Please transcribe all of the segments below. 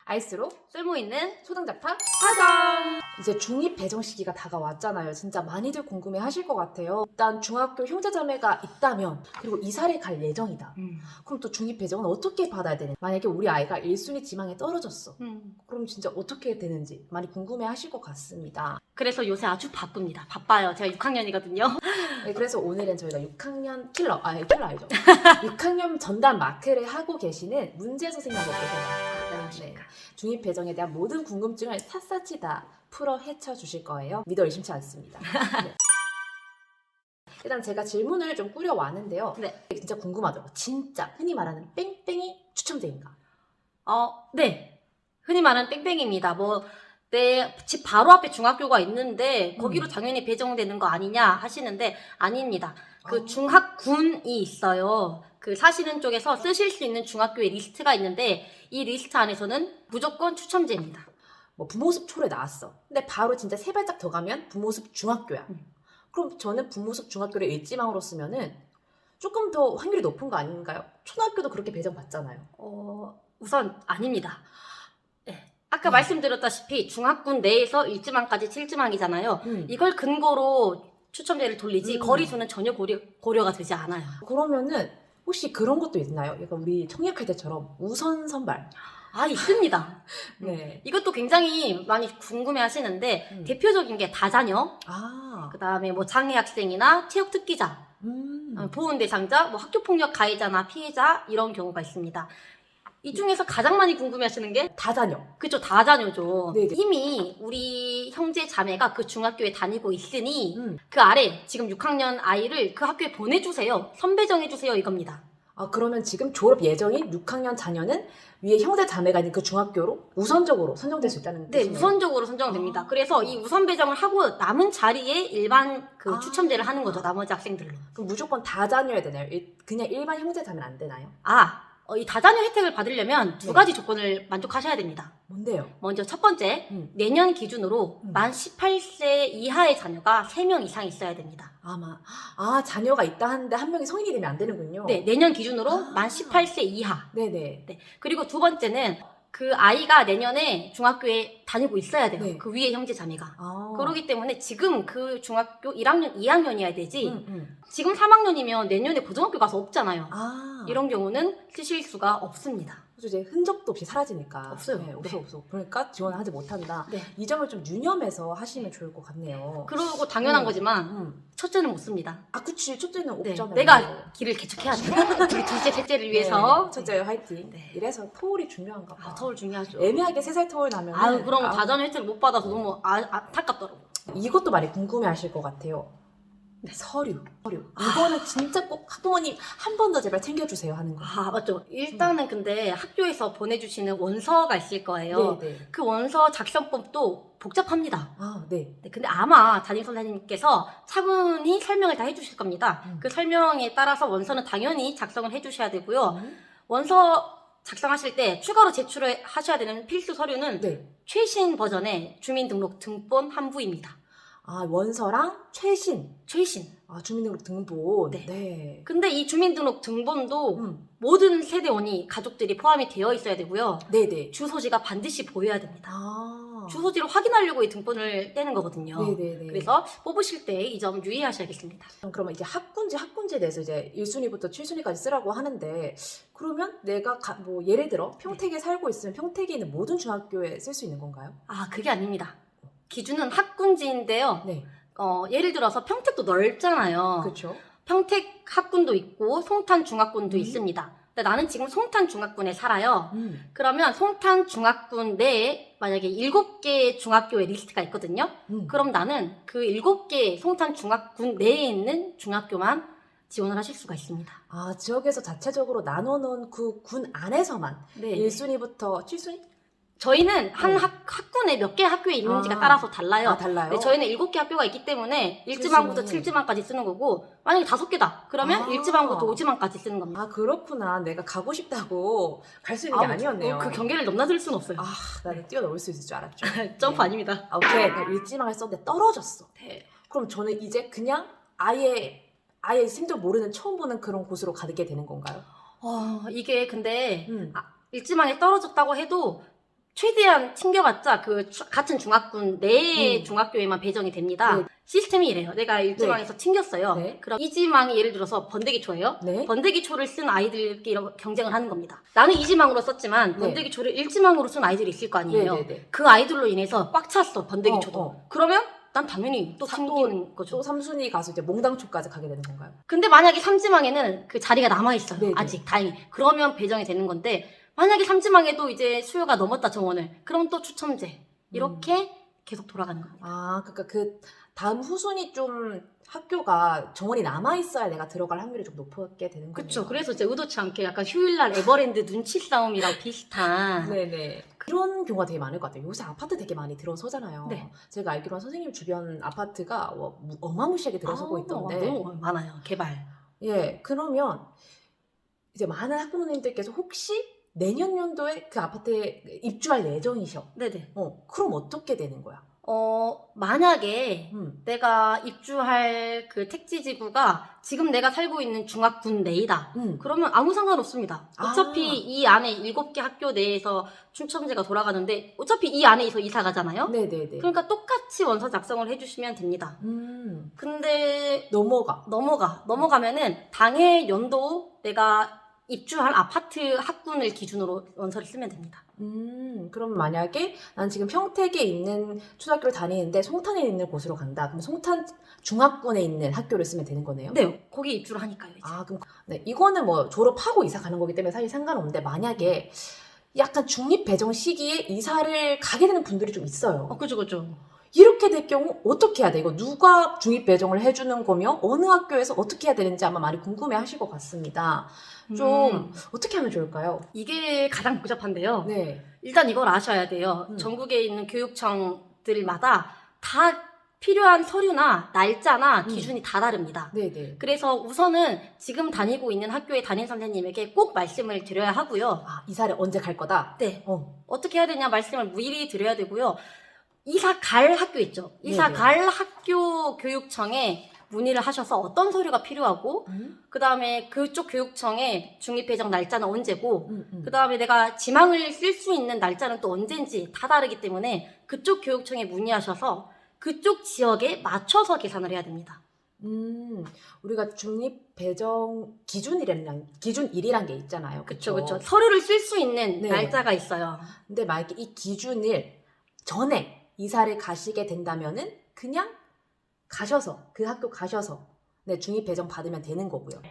알수록 쓸모있는 초등잡타 사전! 이제 중2 배정 시기가 다가왔잖아요. 진짜 많이들 궁금해 하실 것 같아요. 일단 중학교 형제자매가 있다면 그리고 이사를 갈 예정이다. 그럼 또 중2 배정은 어떻게 받아야 되는지, 만약에 우리 아이가 1순위 지망에 떨어졌어. 그럼 진짜 어떻게 되는지 많이 궁금해 하실 것 같습니다. 그래서 요새 아주 바쁩니다. 바빠요. 제가 6학년이거든요. 네, 그래서 오늘은 저희가 6학년 킬러 아니죠. 6학년 전담 마크를 하고 계시는 문재 선생님을 모셔봤습니다. 네. 중2 배정에 대한 모든 궁금증을 샅샅이 다 풀어 헤쳐 주실 거예요. 믿어 의심치 않습니다. 네. 일단 제가 질문을 좀 꾸려왔는데요. 네. 진짜 궁금하죠? 진짜 흔히 말하는 뺑뺑이 추첨제인가? 네. 흔히 말하는 뺑뺑이입니다. 내 집 바로 앞에 중학교가 있는데 거기로 당연히 배정되는 거 아니냐 하시는데 아닙니다. 그 중학군이 있어요. 그 사시는 쪽에서 쓰실 수 있는 중학교의 리스트가 있는데 이 리스트 안에서는 무조건 추첨제입니다. 뭐 부모습 초래 나왔어. 근데 바로 진짜 세 발짝 더 가면 부모습 중학교야. 그럼 저는 부모습 중학교를 일지망으로 쓰면은 조금 더 확률이 높은 거 아닌가요? 초등학교도 그렇게 배정 받잖아요. 우선 아닙니다. 네. 아까 말씀드렸다시피 중학군 내에서 일지망까지 7지망이잖아요. 이걸 근거로 추첨제를 돌리지 거리수는 전혀 고려가 되지 않아요. 그러면은 혹시 그런 것도 있나요? 약간 우리 청약할 때처럼 우선 선발. 있습니다. 네. 이것도 굉장히 많이 궁금해 하시는데 대표적인 게 다자녀, 그 다음에 장애 학생이나 체육 특기자, 보훈 대상자, 학교폭력 가해자나 피해자 이런 경우가 있습니다. 이 중에서 가장 많이 궁금해 하시는 게 다자녀. 그쵸, 다자녀죠. 네네. 이미 우리 형제 자매가 그 중학교에 다니고 있으니 그 아래 지금 6학년 아이를 그 학교에 보내주세요. 선배정해주세요 이겁니다. 그러면 지금 졸업 예정인 6학년 자녀는 위에 형제 자매가 있는 그 중학교로 우선적으로 선정될 수 있다는 네, 뜻이네요. 우선적으로 선정됩니다. 그래서 이 우선 배정을 하고 남은 자리에 일반 추첨제를 하는 거죠. 나머지 학생들로. 그럼 무조건 다자녀야 되나요? 그냥 일반 형제 자매는 안 되나요? 이 다자녀 혜택을 받으려면 두 가지 조건을 만족하셔야 됩니다. 뭔데요? 먼저 첫 번째, 내년 기준으로 만 18세 이하의 자녀가 3명 이상 있어야 됩니다. 자녀가 있다 하는데 한 명이 성인이 되면 안 되는군요. 네, 내년 기준으로 만 18세 이하. 네네. 네. 그리고 두 번째는 그 아이가 내년에 중학교에 다니고 있어야 돼요. 네. 그 위에 형제 자매가. 그러기 때문에 지금 그 중학교 1학년, 2학년이어야 되지 지금 3학년이면 내년에 고등학교 가서 없잖아요. 이런 경우는 쓰실 수가 없습니다. 이제 흔적도 없이 사라지니까. 없어요. 네, 없어. 그러니까 지원을 하지 못한다. 네. 이 점을 좀 유념해서 하시면 좋을 것 같네요. 그러고 당연한 거지만 첫째는 못 씁니다. 그치. 첫째는 없잖아요. 내가 길을 개척해야 돼. 우리 둘째, 셋째를 위해서. 첫째 화이팅. 네. 이래서 토울이 중요한가 봐. 토울 중요하죠. 애매하게 3살 토울 나면 그럼 다자녀 혜택을 못 받아서 너무 안타깝더라고. 이것도 많이 궁금해 하실 것 같아요. 서류. 이거는 진짜 꼭 학부모님 한 번 더 제발 챙겨주세요 하는 거. 맞죠. 일단은 근데 학교에서 보내주시는 원서가 있을 거예요. 네네. 그 원서 작성법도 복잡합니다. 네. 근데 아마 담임 선생님께서 차분히 설명을 다 해주실 겁니다. 그 설명에 따라서 원서는 당연히 작성을 해주셔야 되고요. 원서 작성하실 때 추가로 제출하셔야 되는 필수 서류는 최신 버전의 주민등록 등본 한부입니다. 원서랑 최신. 주민등록 등본. 네. 근데 이 주민등록 등본도 모든 세대원이 가족들이 포함이 되어 있어야 되고요. 네네. 주소지가 반드시 보여야 됩니다. 주소지를 확인하려고 이 등본을 떼는 거거든요. 네네네. 그래서 뽑으실 때 이 점 유의하셔야겠습니다. 그러면 이제 학군지에 대해서 이제 1순위부터 7순위까지 쓰라고 하는데, 그러면 내가 예를 들어 평택에 살고 있으면 평택에 있는 모든 중학교에 쓸 수 있는 건가요? 그게 아닙니다. 기준은 학군지인데요. 네. 예를 들어서 평택도 넓잖아요. 그렇죠. 평택 학군도 있고 송탄 중학군도 있습니다. 근데 나는 지금 송탄 중학군에 살아요. 그러면 송탄 중학군 내에 만약에 7개의 중학교의 리스트가 있거든요. 그럼 나는 그 7개의 송탄 중학군 내에 있는 중학교만 지원을 하실 수가 있습니다. 지역에서 자체적으로 나눠놓은 그 군 안에서만 1순위부터 7순위? 저희는 한 학군에 몇 개 학교에 있는지가 따라서 달라요. 달라요? 네, 저희는 7개 학교가 있기 때문에 1지망부터 7지망까지 쓰는 거고, 만약에 5개다. 그러면 1지망부터 5지망까지 쓰는 겁니다. 그렇구나. 내가 가고 싶다고 갈 수 있는 게 아니었네요. 그 경계를 넘나들 수는 없어요. 나는 뛰어넘을 수 있을 줄 알았죠. 점프 아닙니다. 오케이. 1지망을 썼는데 떨어졌어. 네. 그럼 저는 이제 그냥 아예 아예 생전 모르는 처음 보는 그런 곳으로 가게 되는 건가요? 이게 근데 음. 일지망에 떨어졌다고 해도 최대한 튕겨봤자 같은 중학군 내 중학교에만 배정이 됩니다. 네. 시스템이 이래요. 내가 일지망에서 튕겼어요. 네. 그럼 이지망이 예를 들어서 번데기초예요. 네. 번데기초를 쓴 아이들끼리 경쟁을 하는 겁니다. 나는 이지망으로 썼지만 네. 번데기초를 일지망으로 쓴 아이들이 있을 거 아니에요. 네. 그 아이들로 인해서 꽉 찼어, 번데기초도. 그러면 난 당연히 또 튕기는 거죠. 또 3순위 가서 이제 몽당초까지 가게 되는 건가요? 근데 만약에 삼지망에는 그 자리가 남아있어요. 네네. 아직 다행히. 그러면 배정이 되는 건데 만약에 삼지망에도 이제 수요가 넘었다 정원을. 그럼 또 추첨제. 이렇게 계속 돌아가는 겁니다. 아, 그러니까 그 다음 후순위 좀 학교가 정원이 남아있어야 내가 들어갈 확률이 좀 높게 되는 거예요. 그쵸. 그래서 이제 의도치 않게 약간 휴일날 에버랜드 눈치 싸움이랑 비슷한. 네네. 그런 경우가 되게 많을 것 같아요. 요새 아파트 되게 많이 들어서잖아요. 네. 제가 알기로는 선생님 주변 아파트가 어마무시하게 들어서고 있던데. 너무 많아요. 개발. 예, 그러면 이제 많은 학부모님들께서 혹시 내년 연도에 그 아파트에 입주할 예정이셔. 네네. 그럼 어떻게 되는 거야? 만약에 음. 내가 입주할 그 택지지구가 지금 내가 살고 있는 중학군 내이다. 그러면 아무 상관없습니다. 어차피 이 안에 7개 학교 내에서 추첨제가 돌아가는데 어차피 이 안에서 이사 가잖아요. 네네네. 그러니까 똑같이 원서 작성을 해주시면 됩니다. 근데 넘어가면은 당해 연도 내가 입주할 아파트 학군을 기준으로 원서를 쓰면 됩니다. 그럼 만약에 난 지금 평택에 있는 초등학교를 다니는데 송탄에 있는 곳으로 간다. 그럼 송탄 중학군에 있는 학교를 쓰면 되는 거네요? 네, 거기 입주를 하니까요. 이제. 그럼 네, 이거는 뭐 졸업하고 이사 가는 거기 때문에 사실 상관없는데 만약에 약간 중립 배정 시기에 이사를 가게 되는 분들이 좀 있어요. 그죠. 이렇게 될 경우 어떻게 해야 돼? 이거 누가 중립 배정을 해주는 거며 어느 학교에서 어떻게 해야 되는지 아마 많이 궁금해 하실 것 같습니다. 좀 어떻게 하면 좋을까요? 이게 가장 복잡한데요. 네. 일단 이걸 아셔야 돼요. 전국에 있는 교육청들마다 다 필요한 서류나 날짜나 기준이 다 다릅니다. 네네. 그래서 우선은 지금 다니고 있는 학교의 담임 선생님에게 꼭 말씀을 드려야 하고요. 이사를 언제 갈 거다? 네. 어떻게 해야 되냐 말씀을 미리 드려야 되고요. 이사 갈 학교 있죠. 이사 네네. 갈 학교 교육청에 문의를 하셔서 어떤 서류가 필요하고 그 다음에 그쪽 교육청에 중립배정 날짜는 언제고 그 다음에 내가 지망을 쓸 수 있는 날짜는 또 언제인지 다 다르기 때문에 그쪽 교육청에 문의하셔서 그쪽 지역에 맞춰서 계산을 해야 됩니다. 우리가 중립 배정 기준일이란 게 있잖아요. 그쵸. 서류를 쓸 수 있는 네. 날짜가 있어요. 근데 만약에 이 기준일 전에 이사를 가시게 된다면은 그냥 그 학교 가셔서 네, 중립 배정 받으면 되는 거고요.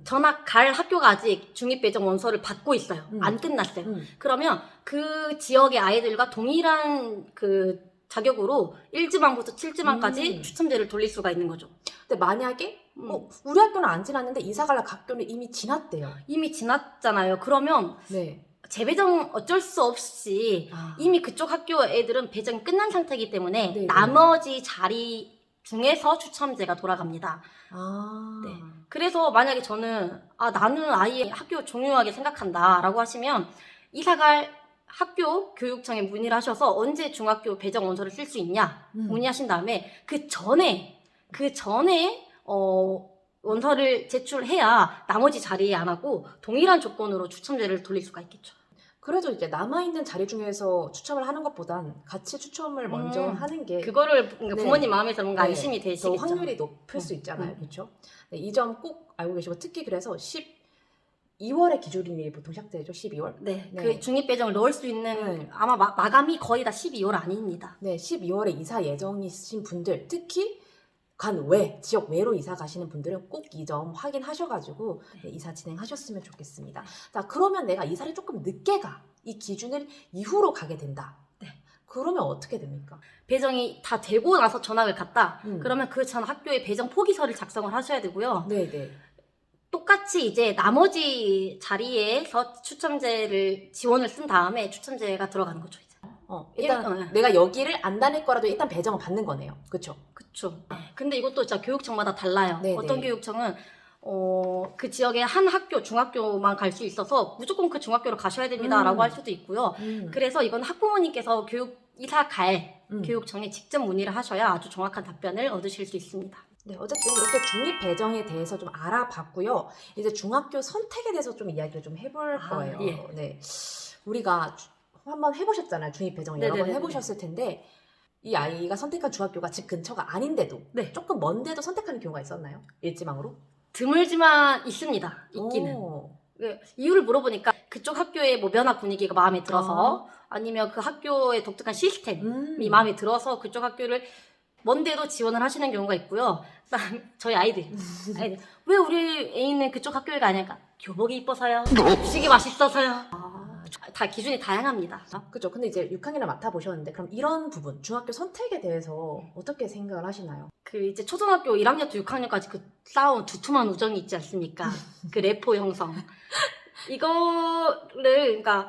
전학 갈 학교가 아직 중립배정 원서를 받고 있어요. 안 끝났어요. 그러면 그 지역의 아이들과 동일한 그 자격으로 1지망부터 7지망까지 추첨제를 돌릴 수가 있는 거죠. 근데 만약에 우리 학교는 안 지났는데 이사 갈 학교는 이미 지났대요. 이미 지났잖아요. 그러면 네. 재배정 어쩔 수 없이 이미 그쪽 학교 애들은 배정이 끝난 상태이기 때문에 네네. 나머지 자리 중에서 추첨제가 돌아갑니다. 네. 그래서 만약에 저는 나는 아예 학교 중요하게 생각한다 라고 하시면 이사갈 학교 교육청에 문의를 하셔서 언제 중학교 배정 원서를 쓸 수 있냐 문의하신 다음에 그 전에 원서를 제출해야 나머지 자리에 안 하고 동일한 조건으로 추첨제를 돌릴 수가 있겠죠. 그래도 이제 남아있는 자리 중에서 추첨을 하는 것보단 같이 추첨을 먼저 하는 게 그거를 부모님 마음에서 뭔가 네. 안심이 더 되시겠죠. 확률이 높을 수 있잖아요. 그렇죠? 네, 이 점 꼭 알고 계시고 특히 그래서 12월에 기준일이 보통 시작되죠. 12월. 네, 네. 그 중립배정을 넣을 수 있는 네. 아마 마감이 거의 다 12월 아닙니다. 네, 12월에 이사 예정이신 분들 특히 지역 외로 이사 가시는 분들은 꼭 이 점 확인하셔가지고 네, 이사 진행하셨으면 좋겠습니다. 자, 그러면 내가 이사를 조금 늦게 이 기준을 이후로 가게 된다. 네. 그러면 어떻게 됩니까? 배정이 다 되고 나서 전학을 갔다. 음. 그러면 그 전 학교에 배정 포기서를 작성을 하셔야 되고요. 네네. 똑같이 이제 나머지 자리에서 추첨제를 지원을 쓴 다음에 추첨제가 들어가는 거죠. 이제. 일단 내가 여기를 안 다닐 거라도 일단 배정을 받는 거네요. 그렇죠? 그쵸. 근데 이것도 진짜 교육청마다 달라요. 네네. 어떤 교육청은 그 지역의 한 학교, 중학교만 갈 수 있어서 무조건 그 중학교로 가셔야 됩니다라고 할 수도 있고요. 그래서 이건 학부모님께서 이사 갈 교육청에 직접 문의를 하셔야 아주 정확한 답변을 얻으실 수 있습니다. 네, 어쨌든 이렇게 중립 배정에 대해서 좀 알아봤고요. 이제 중학교 선택에 대해서 좀 이야기를 좀 해볼 거예요. 예. 네, 우리가 한번 해보셨잖아요. 중립 배정 여러 번 네네네네. 해보셨을 텐데 이 아이가 선택한 중학교가 집 근처가 아닌데도 네. 조금 먼데도 선택하는 경우가 있었나요? 일지망으로? 드물지만 있습니다. 있기는. 오. 네, 이유를 물어보니까 그쪽 학교의 뭐 면학 분위기가 마음에 들어서 아니면 그 학교의 독특한 시스템이 마음에 들어서 그쪽 학교를 먼데도 지원을 하시는 경우가 있고요. 그다음 저희 아이들 왜 우리 애인은 그쪽 학교를 가냐니까 교복이 이뻐서요. 음식이 맛있어서요. 다 기준이 다양합니다. 그죠. 근데 이제 6학년을 맡아보셨는데 그럼 이런 부분 중학교 선택에 대해서 네. 어떻게 생각을 하시나요? 그 이제 초등학교 1학년부터 6학년까지 그 싸운 두툼한 우정이 있지 않습니까? 그 레포 형성. 이거를 그러니까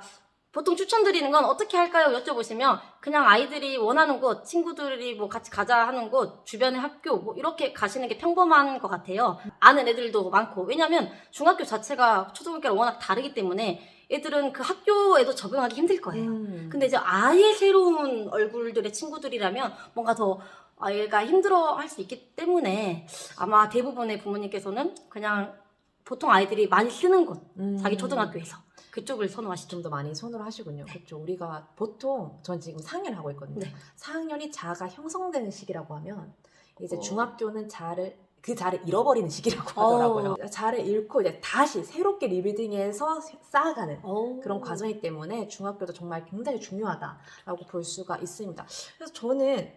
보통 추천드리는 건 어떻게 할까요? 여쭤보시면 그냥 아이들이 원하는 곳, 친구들이 뭐 같이 가자 하는 곳, 주변의 학교 뭐 이렇게 가시는 게 평범한 것 같아요. 아는 애들도 많고. 왜냐면 중학교 자체가 초등학교랑 워낙 다르기 때문에 애들은 그 학교에도 적응하기 힘들 거예요. 근데 이제 아예 새로운 얼굴들의 친구들이라면 뭔가 더 아이가 힘들어 할 수 있기 때문에 아마 대부분의 부모님께서는 그냥 보통 아이들이 많이 쓰는 곳, 자기 초등학교에서 그쪽을 선호하시죠. 좀 더 많이 손으로 하시군요. 그렇죠. 우리가 보통 전 지금 4학년 하고 있거든요. 네. 4학년이 자아가 형성되는 시기라고 하면 이제 어. 중학교는 그 자아를 잃어버리는 시기라고 하더라고요. 자아를 잃고 이제 다시 새롭게 리빌딩해서 쌓아가는 그런 과정이기 때문에 중학교도 정말 굉장히 중요하다라고 볼 수가 있습니다. 그래서 저는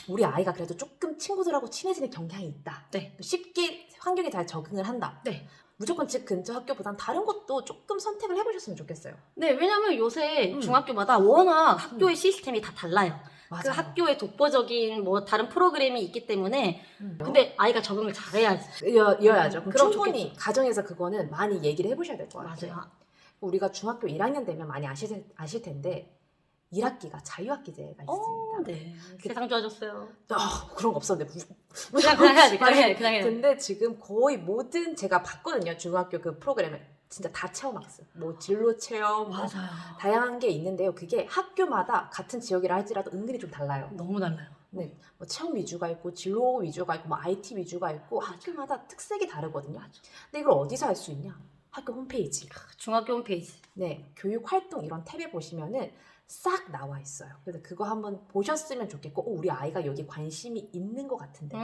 우리 아이가 그래도 조금 친구들하고 친해지는 경향이 있다. 네. 쉽게 환경에 잘 적응을 한다. 네. 무조건 집 근처 학교보단 다른 곳도 조금 선택을 해보셨으면 좋겠어요. 네, 왜냐면 요새 중학교마다 워낙 학교의 음. 시스템이 다 달라요. 맞아요. 그 학교의 독보적인 뭐 다른 프로그램이 있기 때문에 근데 근데 아이가 적응을 잘해야지. 이어야죠. 그럼 그럼 충분히 가정에서 그거는 많이 얘기를 해보셔야 될 것 같아요. 맞아요. 우리가 중학교 1학년 되면 많이 아실 텐데 1학기가 자유학기제가 있습니다. 네. 세상 좋아졌어요. 그런 거 없었는데 그냥 해야지. 그냥 해야지. 근데 지금 거의 모든 제가 봤거든요. 중학교 그 프로그램을 진짜 다 체험학습, 뭐 진로 체험, 뭐 맞아요. 다양한 게 있는데요. 그게 학교마다 같은 지역이라 할지라도 은근히 좀 달라요. 너무 달라요. 네, 뭐 체험 위주가 있고 진로 위주가 있고 뭐 IT 위주가 있고 학교마다 특색이 다르거든요. 근데 이걸 어디서 할 수 있냐? 학교 홈페이지. 중학교 홈페이지. 네, 교육 활동 이런 탭에 보시면은 싹 나와 있어요. 그래서 그거 한번 보셨으면 좋겠고, 우리 아이가 여기 관심이 있는 것 같은데,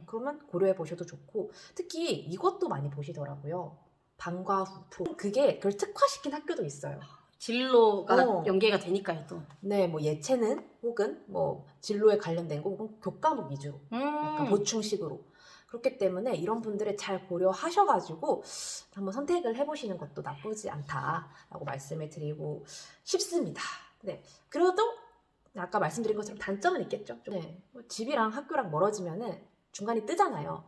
그러면 고려해 보셔도 좋고, 특히 이것도 많이 보시더라고요. 방과 후 프로. 그걸 특화시킨 학교도 있어요. 진로가 연계가 되니까요 또. 네, 뭐 예체능 혹은 뭐 진로에 관련된 거 혹은 교과목 위주로, 약간 보충식으로. 그렇기 때문에 이런 분들을 잘 고려하셔가지고 한번 선택을 해보시는 것도 나쁘지 않다라고 말씀을 드리고 싶습니다. 네, 그래도 아까 말씀드린 것처럼 단점은 있겠죠. 네, 뭐 집이랑 학교랑 멀어지면은 중간에 뜨잖아요.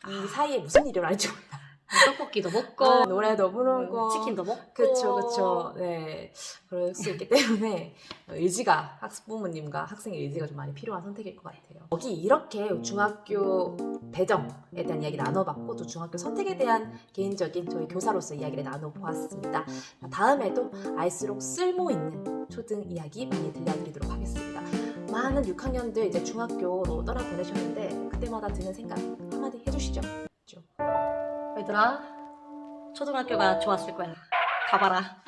이 사이에 무슨 일이 일어날지 몰라. 떡볶이도 먹고 노래도 부르고 치킨도 먹고. 그쵸. 네, 그럴 수 있기 때문에 의지가 부모님과 학생의 의지가 좀 많이 필요한 선택일 것 같아요. 여기 이렇게 중학교 배정에 대한 이야기 나눠봤고 또 중학교 선택에 대한 개인적인 저희 교사로서 이야기를 나눠보았습니다. 다음에도 알수록 쓸모있는 초등 이야기 많이 들려드리도록 하겠습니다. 많은 6학년들 이제 중학교로 떠나보내셨는데 그때마다 드는 생각 한마디 해주시죠. 얘들아 초등학교가 좋았을 거야. 가봐라.